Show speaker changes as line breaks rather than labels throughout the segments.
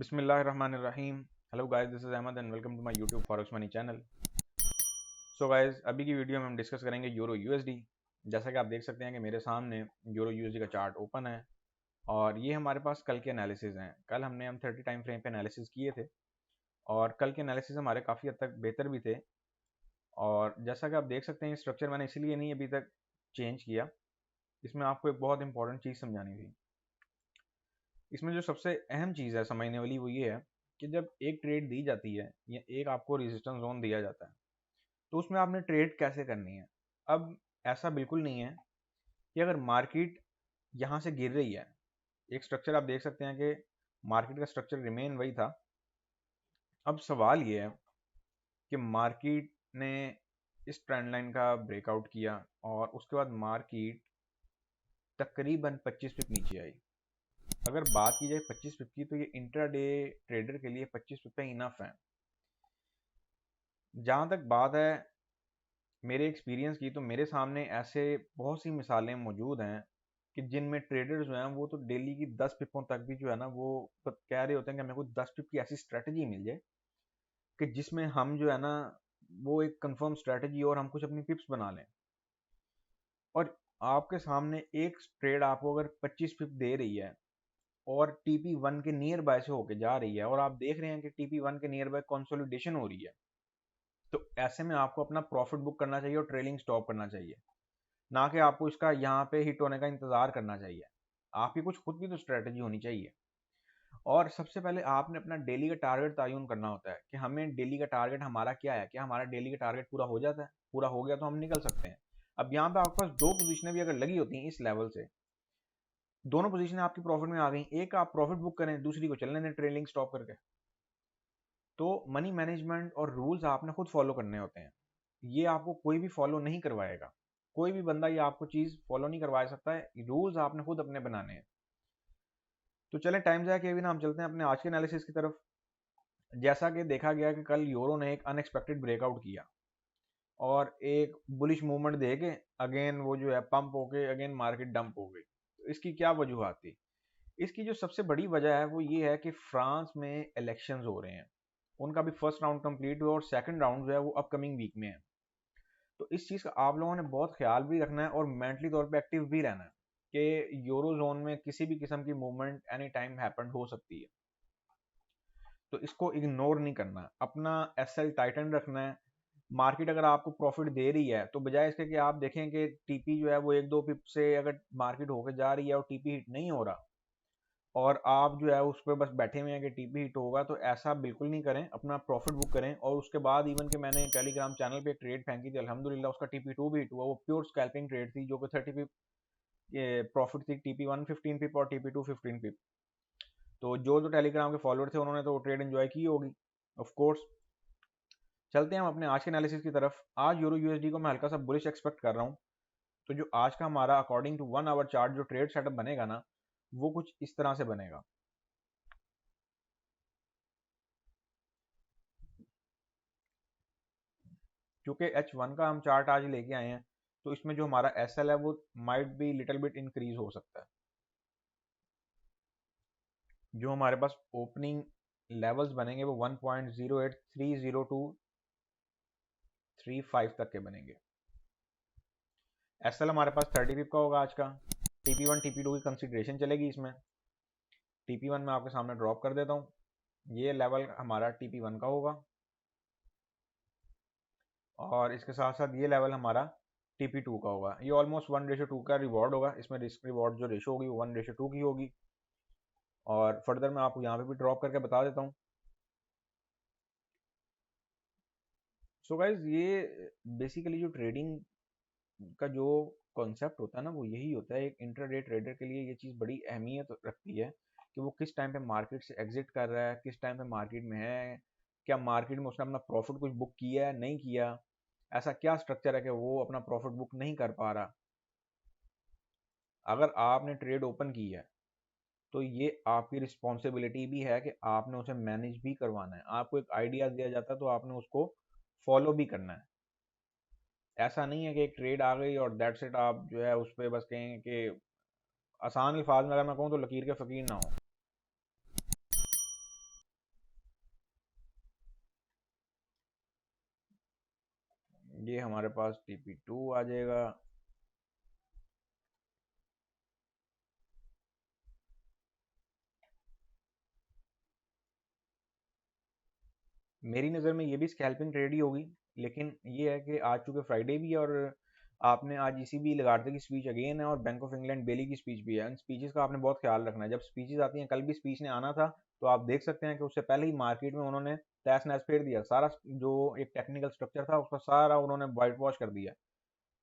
बिस्मिल्लाहिर्रहमानिर्रहीम। Hello guys, this is Ahmed and welcome to my YouTube forex money channel. So guys, अभी की video में हम डिस्कस करेंगे यूरो यूएसडी। जैसा कि आप देख सकते हैं कि मेरे सामने यूरो यूएसडी का चार्ट ओपन है और ये हमारे पास कल के एनालिसिस हैं। कल हम 30 टाइम फ्रेम पे एनालिसिस किए थे और कल के एनालिसिस हमारे काफ़ी हद तक बेहतर भी थे। और जैसा कि आप देख सकते हैं, स्ट्रक्चर मैंने इसीलिए नहीं अभी तक चेंज किया, इसमें आपको एक बहुत इंपॉर्टेंट चीज़ समझानी थी। इसमें जो सबसे अहम चीज़ है समझने वाली वो ये है कि जब एक ट्रेड दी जाती है या एक आपको रेजिस्टेंस जोन दिया जाता है तो उसमें आपने ट्रेड कैसे करनी है। अब ऐसा बिल्कुल नहीं है कि अगर मार्केट यहाँ से गिर रही है, एक स्ट्रक्चर आप देख सकते हैं कि मार्केट का स्ट्रक्चर रिमेन वही था। अब सवाल ये है कि मार्केट ने इस ट्रेंड लाइन का ब्रेकआउट किया और उसके बाद मार्केट तकरीबन 25 पिप नीचे आई। अगर बात की जाए 25 पिप की, तो ये इंट्राडे ट्रेडर के लिए 25 पिप इनफ है। जहाँ तक बात है मेरे एक्सपीरियंस की, तो मेरे सामने ऐसे बहुत सी मिसालें मौजूद हैं कि जिनमें ट्रेडर जो हैं वो तो डेली की 10 पिपों तक भी जो है ना वो तो कह रहे होते हैं कि हमें कोई 10 पिप की ऐसी स्ट्रेटजी मिल जाए कि जिसमें हम जो है ना वो एक कंफर्म स्ट्रेटजी और हम कुछ अपनी पिप्स बना लें। और आपके सामने एक ट्रेड आपको अगर 25 पिप दे रही है और टीपी वन के नियर बाय से होके जा रही है और आप देख रहे हैं कि टीपी वन के नियर बाय कंसोलिडेशन हो रही है, तो ऐसे में आपको अपना प्रॉफिट बुक करना चाहिए और ट्रेलिंग स्टॉप करना चाहिए, ना कि आपको इसका यहाँ पे हिट होने का इंतजार करना चाहिए। आपकी कुछ खुद की तो स्ट्रेटजी होनी चाहिए। और सबसे पहले आपने अपना डेली का टारगेट तयन करना होता है कि हमें डेली का टारगेट हमारा क्या है, क्या हमारा डेली का टारगेट पूरा हो जाता है, पूरा हो गया तो हम निकल सकते हैं। अब यहाँ पे आपके पास दो पोजीशनें भी अगर लगी होती हैं इस लेवल से, दोनों पोजीशनें आपकी प्रॉफिट में आ गई, एक आप प्रॉफिट बुक करें, दूसरी को चलने दें ट्रेलिंग स्टॉप करके। तो मनी मैनेजमेंट और रूल्स आपने खुद फॉलो करने होते हैं, ये आपको कोई भी फॉलो नहीं करवाएगा। कोई भी बंदा ये आपको चीज़ फॉलो नहीं करवा सकता है, रूल्स आपने खुद अपने बनाने हैं। तो चले टाइम जाए कि भी ना, हम चलते हैं अपने आज के एनालिसिस की तरफ। जैसा कि देखा गया कि कल यूरो ने एक अनएक्सपेक्टेड ब्रेकआउट किया और एक बुलिश मूवमेंट दे के अगेन वो जो है पंप होके अगेन मार्केट डंप हो गई। तो इसकी क्या वजूहत थी? इसकी जो सबसे बड़ी वजह है वो ये है कि फ्रांस में इलेक्शंस हो रहे हैं। उनका भी फर्स्ट राउंड कंप्लीट हुआ और सेकंड राउंड जो है वो अपकमिंग वीक में है। तो इस चीज़ का आप लोगों ने बहुत ख्याल भी रखना है और मेंटली तौर पे एक्टिव भी रहना है कि यूरो जोन में किसी भी किस्म की मूवमेंट एनी टाइम हैपन हो सकती है। तो इसको इग्नोर नहीं करना, अपना एसएल टाइटन रखना है। मार्केट अगर आपको प्रॉफिट दे रही है तो बजाय इसके कि आप देखें कि टीपी जो है वो एक दो पिप से अगर मार्केट होकर जा रही है और टीपी हिट नहीं हो रहा और आप जो है उस पर बस बैठे हुए हैं कि टीपी हिट होगा, तो ऐसा बिल्कुल नहीं करें। अपना प्रॉफिट बुक करें। और उसके बाद इवन कि मैंने टेलीग्राम चैनल पे एक ट्रेड फेंकी थी, अल्हम्दुलिल्लाह उसका टीपी टू भी हिट हुआ। वो प्योर स्कैल्पिंग ट्रेड थी जो कि 30 पिप प्रॉफिट थी, टीपी वन 15 पिप और टीपी टू 15 पिप। तो जो जो टेलीग्राम के फॉलोअर थे उन्होंने तो ट्रेड एंजॉय की होगी ऑफ कोर्स। चलते हैं हम अपने आज के एनालिसिस की तरफ। आज यूरो यूएसडी को मैं हल्का सा बुलिश एक्सपेक्ट कर रहा हूँ। तो जो आज का हमारा अकॉर्डिंग टू 1 आवर चार्ट जो ट्रेड सेटअप बनेगा ना, वो कुछ इस तरह से बनेगा। क्योंकि H1 का हम चार्ट आज लेके आए हैं, तो इसमें जो हमारा SL है वो might be little bit increase हो सकता है। जो हमारे पास ओपनिंग लेवल्स बनेंगे वो 1.0830235 तक के बनेंगे। SL हमारे पास 30 पिप का होगा आज का। TP1 TP2 की कंसिडरेशन चलेगी इसमें। TP1 मैं आपके सामने ड्रॉप कर देता हूँ, ये लेवल हमारा TP1 का होगा और इसके साथ साथ ये लेवल हमारा TP2 का होगा। ये ऑलमोस्ट 1:2 का रिवॉर्ड होगा। इसमें रिस्क रिवॉर्ड जो रेशो होगी वो 1:2 की होगी। और फर्दर मैं आपको यहाँ पे भी ड्रॉप करके बता देता हूँ। सो गाइज, ये बेसिकली जो ट्रेडिंग का जो कॉन्सेप्ट होता है ना वो यही होता है। एक इंट्राडे ट्रेडर के लिए ये चीज़ बड़ी अहमियत रखती है कि वो किस टाइम पे मार्केट से एग्जिट कर रहा है, किस टाइम पे मार्केट में है, क्या मार्केट में उसने अपना प्रॉफिट कुछ बुक किया है नहीं किया, ऐसा क्या स्ट्रक्चर है कि वो अपना प्रॉफिट बुक नहीं कर पा रहा। अगर आपने ट्रेड ओपन की है तो ये आपकी रिस्पॉन्सिबिलिटी भी है कि आपने उसे मैनेज भी करवाना है। आपको एक आइडिया दिया जाता है तो आपने उसको फॉलो भी करना है। ऐसा नहीं है कि एक ट्रेड आ गई और दैट्स इट, आप जो है उस पर बस कहें कि आसान अल्फाज में अगर मैं कहूँ तो लकीर के फ़कीर ना हो। ये हमारे पास TP2 आ जाएगा। मेरी नज़र में ये भी स्कैल्पिंग ट्रेड ही होगी, लेकिन ये है कि आज चूंकि फ्राइडे भी है और आपने आज ECB लगार्डे की स्पीच अगेन है और बैंक ऑफ इंग्लैंड बेली की स्पीच भी है। इन स्पीचेस का आपने बहुत ख्याल रखना है। जब स्पीचेस आती हैं, कल भी स्पीच ने आना था, तो आप देख सकते हैं कि उससे पहले ही मार्केट में उन्होंने तहस नहस फेर दिया। सारा जो एक टेक्निकल स्ट्रक्चर था उसका सारा उन्होंने वाइट वॉश कर दिया।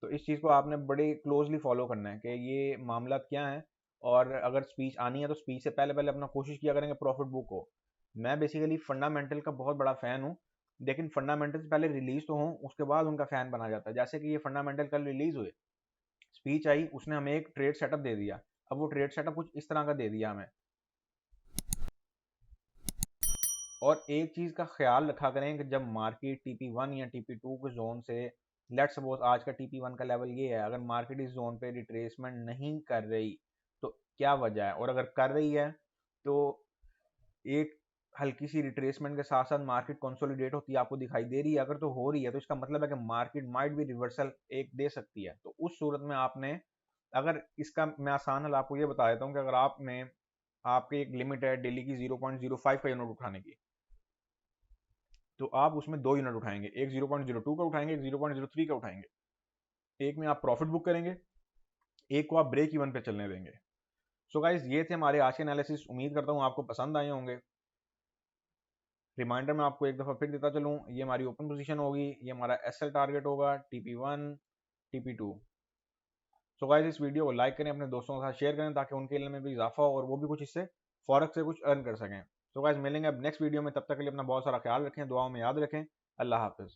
तो इस चीज़ को आपने बड़े क्लोजली फॉलो करना है कि ये मामला क्या है, और अगर स्पीच आनी है तो स्पीच से पहले पहले अपना कोशिश किया करेंगे प्रॉफिट बुक हो। मैं बेसिकली फंडामेंटल का बहुत बड़ा फ़ैन हूँ, लेकिन फंडामेंटल से पहले रिलीज तो हों, उसके बाद उनका फ़ैन बना जाता है। जैसे कि ये फंडामेंटल कल रिलीज हुए, स्पीच आई, उसने हमें एक ट्रेड सेटअप दे दिया। अब वो ट्रेड सेटअप कुछ इस तरह का दे दिया हमें। और एक चीज़ का ख्याल रखा करें कि जब मार्केट TP1 या TP2 के जोन से, लेट्स सपोज आज का TP1 का लेवल ये है, अगर मार्केट इस जोन पे रिट्रेसमेंट नहीं कर रही तो क्या वजह है, और अगर कर रही है तो एक हल्की सी रिट्रेसमेंट के साथ साथ मार्केट कंसोलिडेट होती है आपको दिखाई दे रही है, अगर तो हो रही है तो इसका मतलब है कि मार्केट माइट भी रिवर्सल एक दे सकती है। तो उस सूरत में आपने, अगर इसका मैं आसान हल आपको ये बता देता हूँ कि अगर आपने, आपकी एक लिमिट है डेली की 0.05 का यूनिट उठाने की, तो आप उसमें दो यूनिट उठाएंगे, एक 0.02 का उठाएंगे, एक 0.03 का उठाएंगे। एक में आप प्रॉफिट बुक करेंगे, एक को आप ब्रेक इवन पे चलने देंगे। सो गाइज, ये थे हमारे आज के एनालिसिस। उम्मीद करता हूँ आपको पसंद आए होंगे। रिमाइंडर मैं आपको एक दफ़ा फिर देता चलूँ, ये हमारी ओपन पोजीशन होगी, ये हमारा SL टारगेट होगा TP1 TP2। सो गाइज, इस वीडियो को लाइक करें, अपने दोस्तों के साथ शेयर करें ताकि उनके इल्म में भी इजाफा हो और वो भी कुछ इससे फॉरेक्स से कुछ अर्न कर सकें। सो गाइज, मिलेंगे अब नेक्स्ट वीडियो में, तब तक के लिए अपना बहुत सारा ख्याल रखें, दुआओं में याद रखें। अल्लाह हाफिज़।